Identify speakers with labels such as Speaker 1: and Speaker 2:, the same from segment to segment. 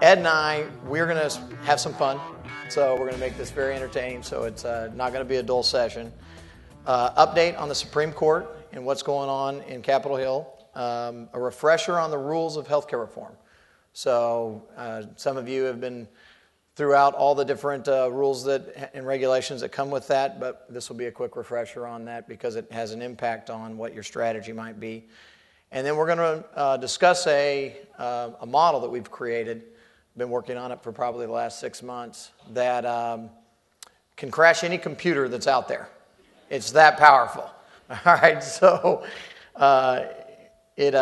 Speaker 1: Ed and I, we're going to have some fun. So we're going to make this very entertaining. So it's not going to be a dull session. Update on the Supreme Court and what's going on in Capitol Hill. A refresher on the rules of healthcare reform. So some of you have been throughout all the different rules that and regulations that come with that, but this will be a quick refresher on that because it has an impact on what your strategy might be. And then we're going to discuss a model that we've created, been working on it for probably the last 6 months, that can crash any computer that's out there. It's that powerful. All right, so it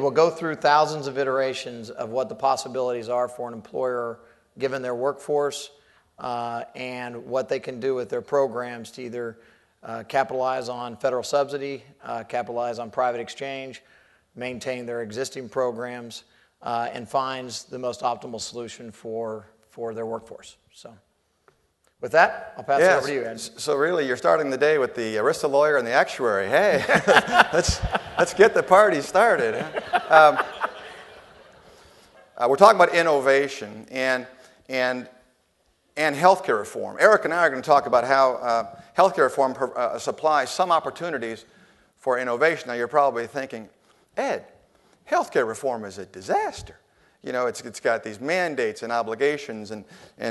Speaker 1: will go through thousands of iterations of what the possibilities are for an employer given their workforce and what they can do with their programs to either capitalize on federal subsidy, capitalize on private exchange, maintain their existing programs, and finds the most optimal solution for their workforce. So with that, I'll pass it over to you, Ed.
Speaker 2: So really, you're starting the day with the Arista lawyer and the actuary. Hey, let's get the party started. We're talking about innovation and healthcare reform. Eric and I are going to talk about how healthcare reform supplies some opportunities for innovation. Now, you're probably thinking, Ed, healthcare reform is a disaster. You know, it's got these mandates and obligations and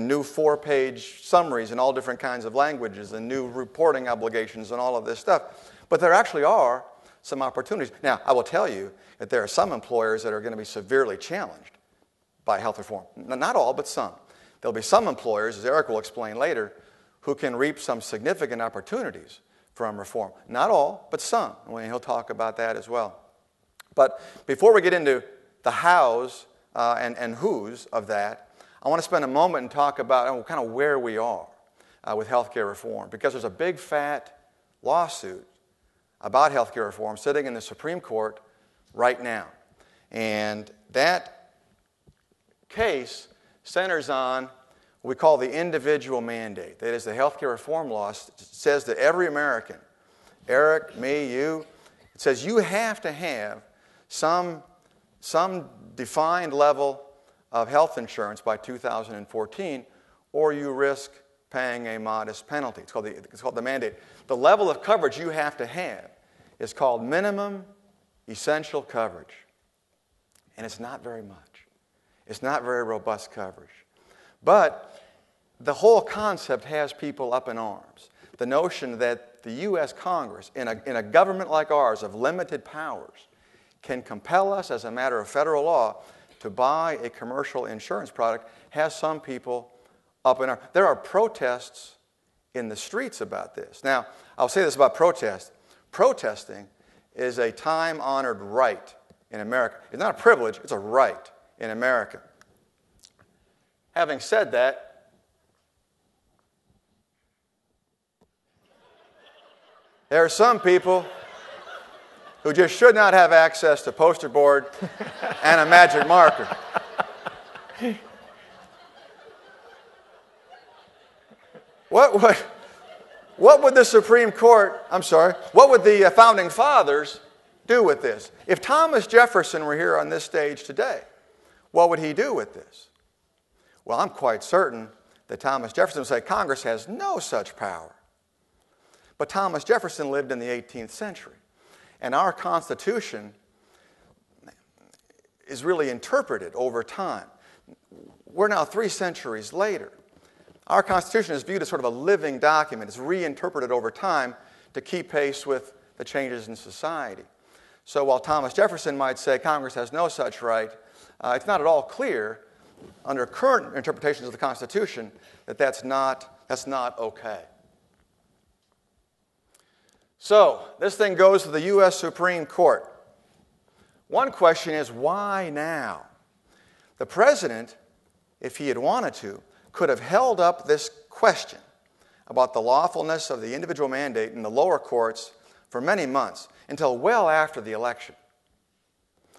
Speaker 2: new 4-page summaries in all different kinds of languages and new reporting obligations and all of this stuff. But there actually are some opportunities. Now, I will tell you that there are some employers that are going to be severely challenged by health reform. Not all, but some. There'll be some employers, as Eric will explain later, who can reap some significant opportunities from reform. Not all, but some. And he'll talk about that as well. But before we get into the hows and who's of that, I want to spend a moment and talk about kind of where we are with healthcare reform, because there's a big fat lawsuit about healthcare reform sitting in the Supreme Court right now. And that case centers on what we call the individual mandate. That is, the healthcare reform law says that every American, Eric, me, you, it says you have to have some defined level of health insurance by 2014, or you risk paying a modest penalty. It's called the mandate. The level of coverage you have to have is called minimum essential coverage. And it's not very much. It's not very robust coverage. But the whole concept has people up in arms. The notion that the U.S. Congress, in a government like ours of limited powers, can compel us as a matter of federal law to buy a commercial insurance product has some people up in arms. There are protests in the streets about this. Now, I'll say this about protest. Protesting is a time-honored right in America. It's not a privilege, it's a right in America. Having said that, there are some people who just should not have access to poster board and a magic marker. What would the Supreme Court, what would the Founding Fathers do with this? If Thomas Jefferson were here on this stage today, what would he do with this? Well, I'm quite certain that Thomas Jefferson would say Congress has no such power. But Thomas Jefferson lived in the 18th century. And our Constitution is really interpreted over time. We're now 3 centuries later. Our Constitution is viewed as sort of a living document. It's reinterpreted over time to keep pace with the changes in society. So while Thomas Jefferson might say Congress has no such right, it's not at all clear under current interpretations of the Constitution that that's not okay. So this thing goes to the U.S. Supreme Court. One question is, why now? The president, if he had wanted to, could have held up this question about the lawfulness of the individual mandate in the lower courts for many months, until well after the election.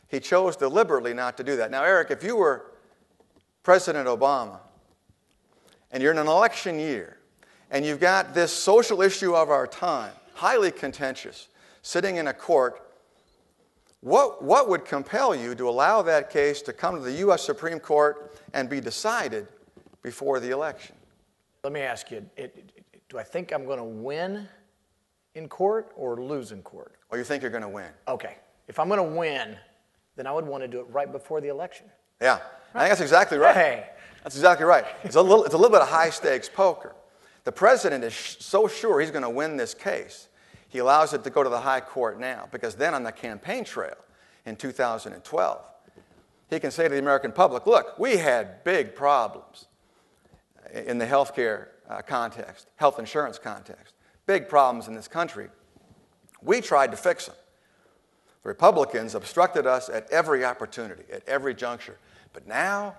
Speaker 2: He chose deliberately not to do that. Now, Eric, if you were President Obama, and you're in an election year, and you've got this social issue of our time, highly contentious, sitting in a court, What would compel you to allow that case to come to the U.S. Supreme Court and be decided before the election?
Speaker 1: Let me ask you, do I think I'm going to win in court or lose in court?
Speaker 2: Or you think you're going to win?
Speaker 1: Okay. If I'm going to win, then I would want to do it right before the election.
Speaker 2: Yeah, I think that's exactly right.
Speaker 1: Hey.
Speaker 2: That's exactly right. It's a little bit of high-stakes poker. The president is so sure he's going to win this case, he allows it to go to the high court now, because then on the campaign trail in 2012, he can say to the American public, look, we had big problems in the healthcare context, health insurance context, big problems in this country. We tried to fix them. The Republicans obstructed us at every opportunity, at every juncture. But now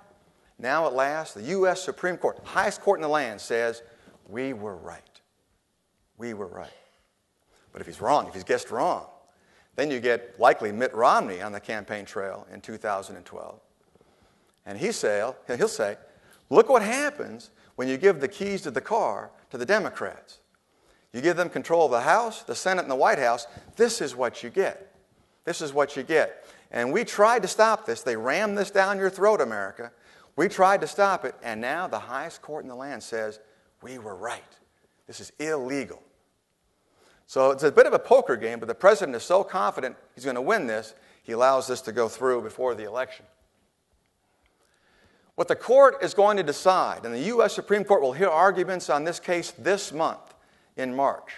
Speaker 2: at last, the U.S. Supreme Court, highest court in the land, says, we were right. We were right. But if he's wrong, if he's guessed wrong, then you get likely Mitt Romney on the campaign trail in 2012. And he'll say, look what happens when you give the keys to the car to the Democrats. You give them control of the House, the Senate, and the White House. This is what you get. This is what you get. And we tried to stop this. They rammed this down your throat, America. We tried to stop it, and now the highest court in the land says, we were right. This is illegal. So it's a bit of a poker game, but the president is so confident he's going to win this, he allows this to go through before the election. What the court is going to decide, and the U.S. Supreme Court will hear arguments on this case this month in March,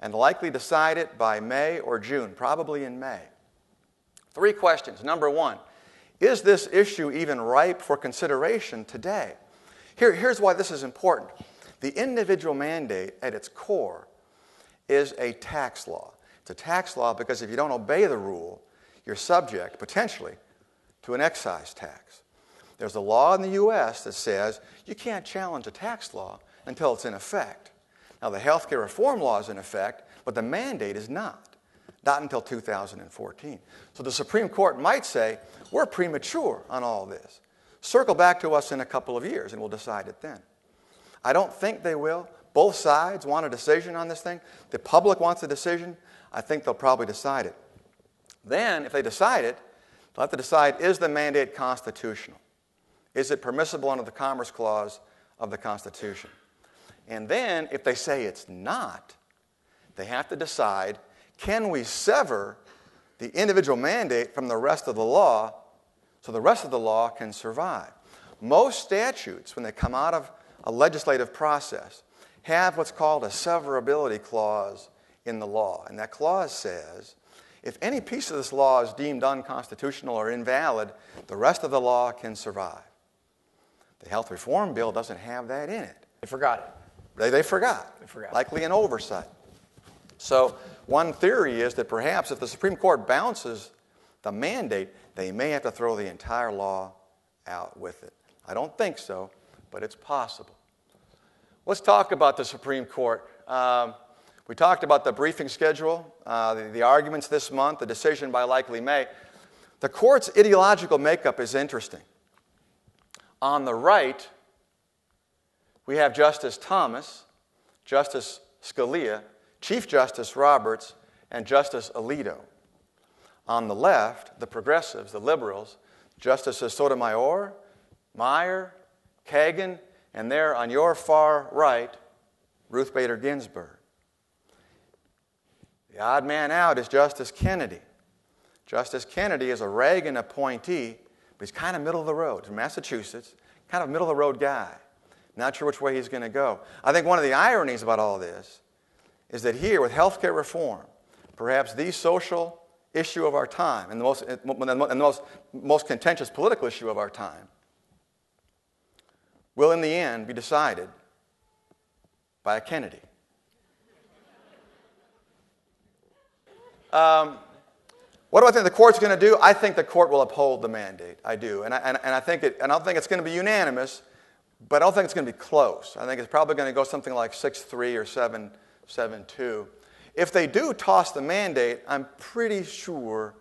Speaker 2: and likely decide it by May or June, probably in May. 3 questions. Number 1, is this issue even ripe for consideration today? Here's why this is important. The individual mandate at its core is a tax law. It's a tax law because if you don't obey the rule, you're subject, potentially, to an excise tax. There's a law in the U.S. that says you can't challenge a tax law until it's in effect. Now, the health care reform law is in effect, but the mandate is not until 2014. So the Supreme Court might say, we're premature on all this. Circle back to us in a couple of years, and we'll decide it then. I don't think they will. Both sides want a decision on this thing. The public wants a decision. I think they'll probably decide it. Then, if they decide it, they'll have to decide, is the mandate constitutional? Is it permissible under the Commerce Clause of the Constitution? And then, if they say it's not, they have to decide, can we sever the individual mandate from the rest of the law so the rest of the law can survive? Most statutes, when they come out of a legislative process, have what's called a severability clause in the law. And that clause says, if any piece of this law is deemed unconstitutional or invalid, the rest of the law can survive. The health reform bill doesn't have that in it.
Speaker 1: They forgot it.
Speaker 2: They forgot. Likely an oversight. So one theory is that perhaps if the Supreme Court bounces the mandate, they may have to throw the entire law out with it. I don't think so, but it's possible. Let's talk about the Supreme Court. We talked about the briefing schedule, the arguments this month, the decision by likely May. The court's ideological makeup is interesting. On the right, we have Justice Thomas, Justice Scalia, Chief Justice Roberts, and Justice Alito. On the left, the progressives, the liberals, Justices Sotomayor, Meyer, Kagan, and there on your far right, Ruth Bader Ginsburg. The odd man out is Justice Kennedy. Justice Kennedy is a Reagan appointee, but he's kind of middle of the road. From Massachusetts, kind of middle of the road guy. Not sure which way he's going to go. I think one of the ironies about all this is that here, with health care reform, perhaps the social issue of our time and the most contentious political issue of our time, will in the end be decided by a Kennedy. What do I think the court's going to do? I think the court will uphold the mandate. I do. And I don't think it's going to be unanimous, but I don't think it's going to be close. I think it's probably going to go something like 6-3 or 7-2. If they do toss the mandate, I'm pretty sure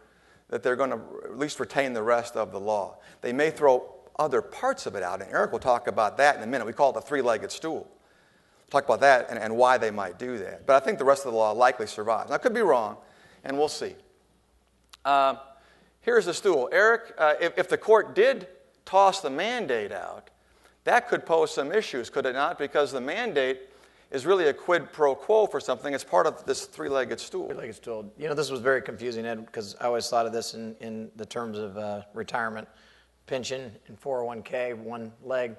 Speaker 2: that they're going to at least retain the rest of the law. They may throw other parts of it out, and Eric will talk about that in a minute. We call it the three-legged stool. We'll talk about that and why they might do that. But I think the rest of the law likely survives. I could be wrong, and we'll see. here's the stool. Eric, if the court did toss the mandate out, that could pose some issues, could it not? Because the mandate is really a quid pro quo for something. It's part of this three-legged stool.
Speaker 1: Three-legged stool. You know, this was very confusing, Ed, because I always thought of this in the terms of retirement, pension, and 401k, one leg,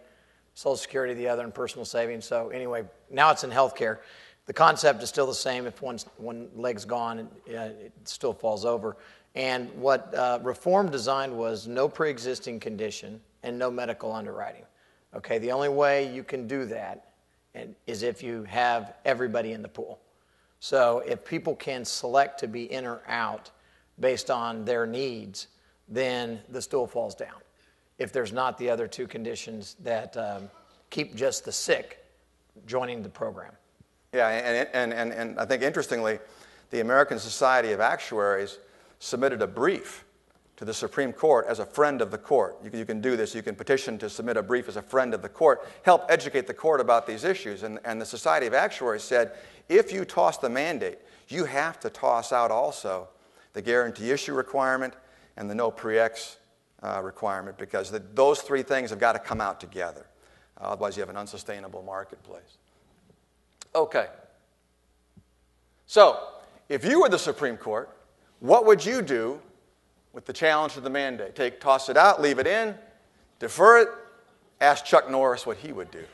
Speaker 1: Social Security, the other, and personal savings. So anyway, now it's in healthcare. The concept is still the same. If one leg's gone, it still falls over. And what reform designed was no pre-existing condition and no medical underwriting. Okay, the only way you can do that is if you have everybody in the pool. So if people can select to be in or out based on their needs, then the stool falls down. If there's not the other two conditions that keep just the sick joining the program.
Speaker 2: Yeah, and I think interestingly, the American Society of Actuaries submitted a brief to the Supreme Court as a friend of the court. You can do this. You can petition to submit a brief as a friend of the court, help educate the court about these issues. And the Society of Actuaries said, if you toss the mandate, you have to toss out also the guarantee issue requirement and the no pre-ex requirement, because those three things have got to come out together. Otherwise, you have an unsustainable marketplace. Okay. So, if you were the Supreme Court, what would you do with the challenge to the mandate? Toss it out, leave it in, defer it, ask Chuck Norris what he would do.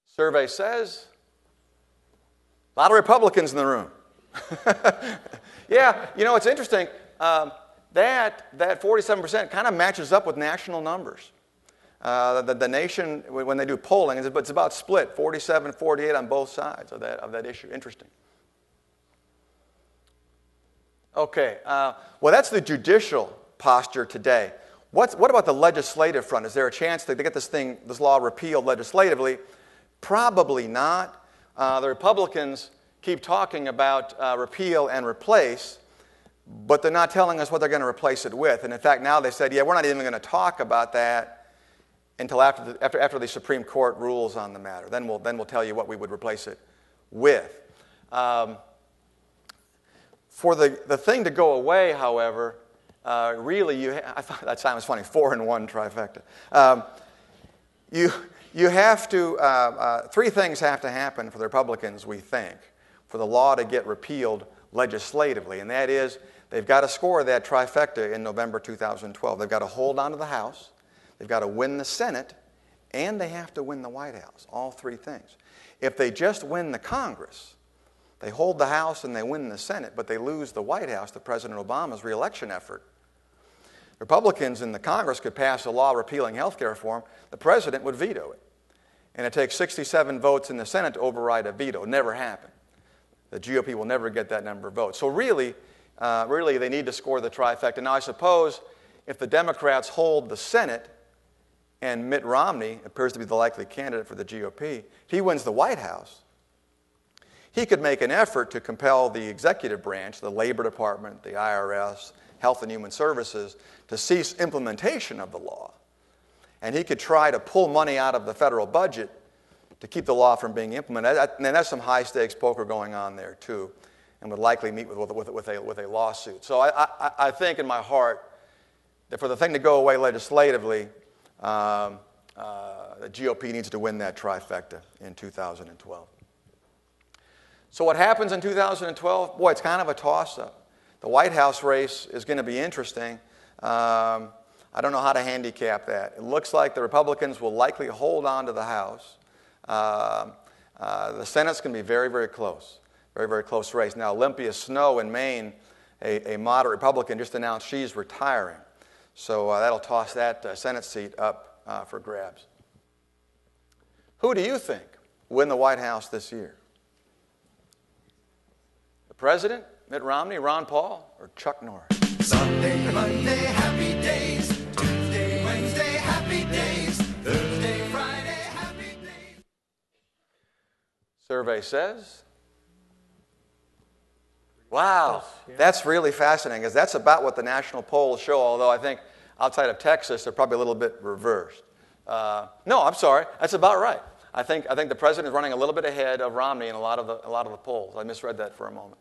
Speaker 2: Survey says, a lot of Republicans in the room. Yeah, you know, it's interesting. That 47% kind of matches up with national numbers. The nation, when they do polling, it's about split, 47-48 on both sides of that issue. Interesting. Okay, well, that's the judicial posture today. What about the legislative front? Is there a chance that they get this law repealed legislatively? Probably not. The Republicans keep talking about repeal and replace, but they're not telling us what they're going to replace it with. And in fact, now they said, yeah, we're not even going to talk about that until after the Supreme Court rules on the matter. Then we'll tell you what we would replace it with. For the thing to go away, however, really, I thought that sound was funny, 4-in-1 trifecta. You have to, three things have to happen for the Republicans, we think, for the law to get repealed legislatively, and that is they've got to score that trifecta in November 2012. They've got to hold on to the House, they've got to win the Senate, and they have to win the White House, all three things. If they just win the Congress, they hold the House and they win the Senate, but they lose the White House to President Obama's re-election effort, Republicans in the Congress could pass a law repealing health care reform. The president would veto it. And it takes 67 votes in the Senate to override a veto. Never happened. The GOP will never get that number of votes. So really, they need to score the trifecta. Now, I suppose if the Democrats hold the Senate and Mitt Romney appears to be the likely candidate for the GOP, he wins the White House, he could make an effort to compel the executive branch, the Labor Department, the IRS, Health and Human Services, to cease implementation of the law. And he could try to pull money out of the federal budget to keep the law from being implemented. And there's some high-stakes poker going on there, too, and would likely meet with a lawsuit. So I think in my heart that for the thing to go away legislatively, the GOP needs to win that trifecta in 2012. So what happens in 2012? Boy, it's kind of a toss-up. The White House race is going to be interesting. I don't know how to handicap that. It looks like the Republicans will likely hold on to the House. The Senate's going to be very, very close. Very, very close race. Now, Olympia Snowe in Maine, a moderate Republican, just announced she's retiring. So that'll toss that Senate seat up for grabs. Who do you think will win the White House this year? The President, Mitt Romney, Ron Paul, or Chuck Norris?
Speaker 3: Sunday, Monday, happy days. Tuesday, Wednesday, happy days. Thursday, Friday, happy days.
Speaker 2: Survey says, wow, that's really fascinating, because that's about what the national polls show, although I think outside of Texas, they're probably a little bit reversed. No, I'm sorry. That's about right. I think the president is running a little bit ahead of Romney in a lot of the polls. I misread that for a moment.